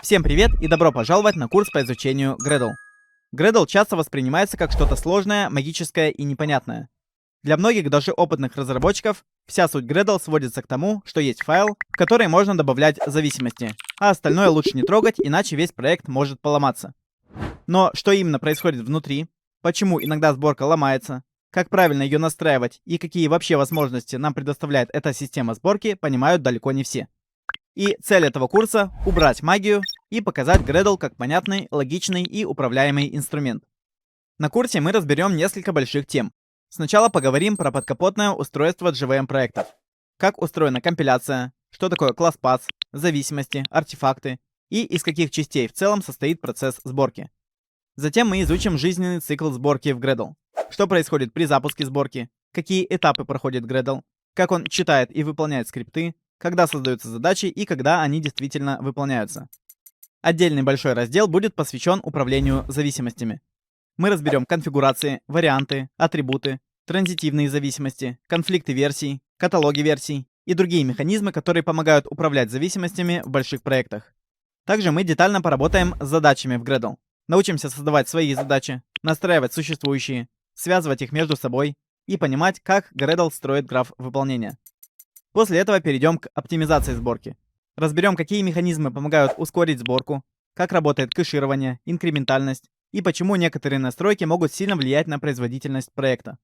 Всем привет и добро пожаловать на курс по изучению Gradle. Gradle часто воспринимается как что-то сложное, магическое и непонятное. Для многих, даже опытных разработчиков, вся суть Gradle сводится к тому, что есть файл, в который можно добавлять зависимости, а остальное лучше не трогать, иначе весь проект может поломаться. Но что именно происходит внутри, почему иногда сборка ломается, как правильно ее настраивать и какие вообще возможности нам предоставляет эта система сборки, понимают далеко не все. И цель этого курса — убрать магию и показать Gradle как понятный, логичный и управляемый инструмент. На курсе мы разберем несколько больших тем. Сначала поговорим про подкапотное устройство JVM проектов. Как устроена компиляция, что такое класс paths, зависимости, артефакты и из каких частей в целом состоит процесс сборки. Затем мы изучим жизненный цикл сборки в Gradle. Что происходит при запуске сборки, какие этапы проходит Gradle, как он читает и выполняет скрипты, когда создаются задачи и когда они действительно выполняются. Отдельный большой раздел будет посвящен управлению зависимостями. Мы разберем конфигурации, варианты, атрибуты, транзитивные зависимости, конфликты версий, каталоги версий и другие механизмы, которые помогают управлять зависимостями в больших проектах. Также мы детально поработаем с задачами в Gradle. Научимся создавать свои задачи, настраивать существующие, связывать их между собой и понимать, как Gradle строит граф выполнения. После этого перейдем к оптимизации сборки. Разберем, какие механизмы помогают ускорить сборку, как работает кэширование, инкрементальность и почему некоторые настройки могут сильно влиять на производительность проекта.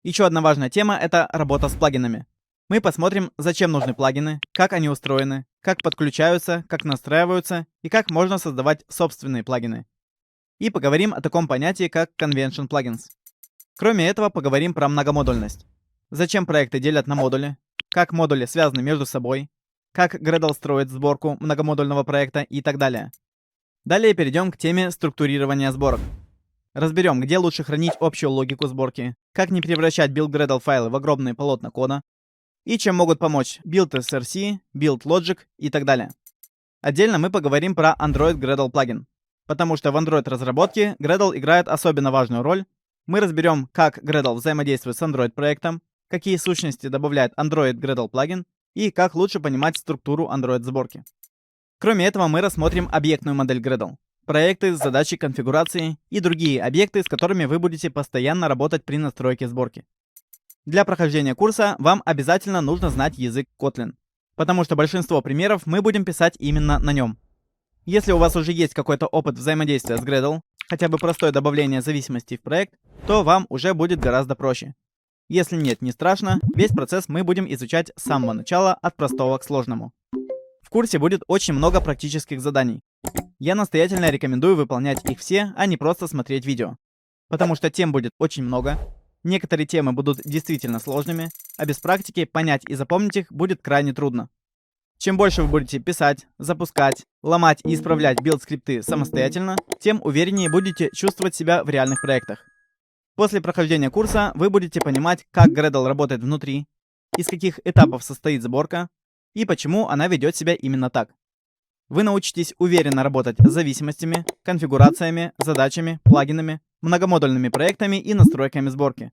Еще одна важная тема — это работа с плагинами. Мы посмотрим, зачем нужны плагины, как они устроены, как подключаются, как настраиваются и как можно создавать собственные плагины. И поговорим о таком понятии, как Convention Plugins. Кроме этого, поговорим про многомодульность. Зачем проекты делят на модули, как модули связаны между собой, как Gradle строит сборку многомодульного проекта и так далее. Далее перейдем к теме структурирования сборок. Разберем, где лучше хранить общую логику сборки, как не превращать build-Gradle файлы в огромные полотна кода, и чем могут помочь build-src, build-logic и так далее. Отдельно мы поговорим про Android Gradle плагин, потому что в Android разработке Gradle играет особенно важную роль. Мы разберем, как Gradle взаимодействует с Android проектом, какие сущности добавляет Android Gradle плагин и как лучше понимать структуру Android сборки. Кроме этого, мы рассмотрим объектную модель Gradle, проекты, задачи, конфигурации и другие объекты, с которыми вы будете постоянно работать при настройке сборки. Для прохождения курса вам обязательно нужно знать язык Kotlin, потому что большинство примеров мы будем писать именно на нем. Если у вас уже есть какой-то опыт взаимодействия с Gradle, хотя бы простое добавление зависимостей в проект, то вам уже будет гораздо проще. Если нет, не страшно, весь процесс мы будем изучать с самого начала, от простого к сложному. В курсе будет очень много практических заданий. Я настоятельно рекомендую выполнять их все, а не просто смотреть видео. Потому что тем будет очень много, некоторые темы будут действительно сложными, а без практики понять и запомнить их будет крайне трудно. Чем больше вы будете писать, запускать, ломать и исправлять билд-скрипты самостоятельно, тем увереннее будете чувствовать себя в реальных проектах. После прохождения курса вы будете понимать, как Gradle работает внутри, из каких этапов состоит сборка и почему она ведет себя именно так. Вы научитесь уверенно работать с зависимостями, конфигурациями, задачами, плагинами, многомодульными проектами и настройками сборки.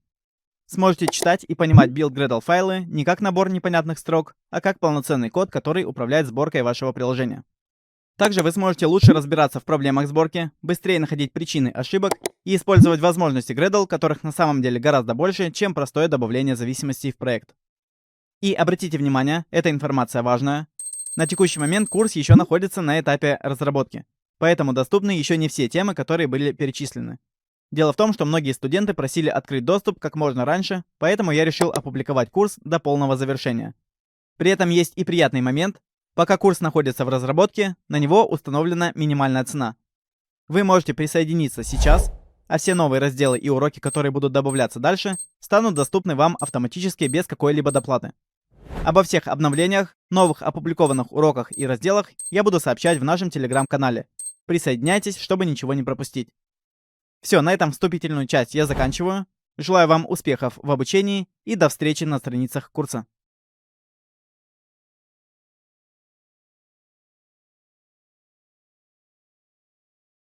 Сможете читать и понимать build-Gradle файлы не как набор непонятных строк, а как полноценный код, который управляет сборкой вашего приложения. Также вы сможете лучше разбираться в проблемах сборки, быстрее находить причины ошибок и использовать возможности Gradle, которых на самом деле гораздо больше, чем простое добавление зависимостей в проект. И обратите внимание, эта информация важная. На текущий момент курс еще находится на этапе разработки, поэтому доступны еще не все темы, которые были перечислены. Дело в том, что многие студенты просили открыть доступ как можно раньше, поэтому я решил опубликовать курс до полного завершения. При этом есть и приятный момент. Пока курс находится в разработке, на него установлена минимальная цена. Вы можете присоединиться сейчас, а все новые разделы и уроки, которые будут добавляться дальше, станут доступны вам автоматически без какой-либо доплаты. Обо всех обновлениях, новых опубликованных уроках и разделах я буду сообщать в нашем телеграм-канале. Присоединяйтесь, чтобы ничего не пропустить. Все, на этом вступительную часть я заканчиваю. Желаю вам успехов в обучении и до встречи на страницах курса.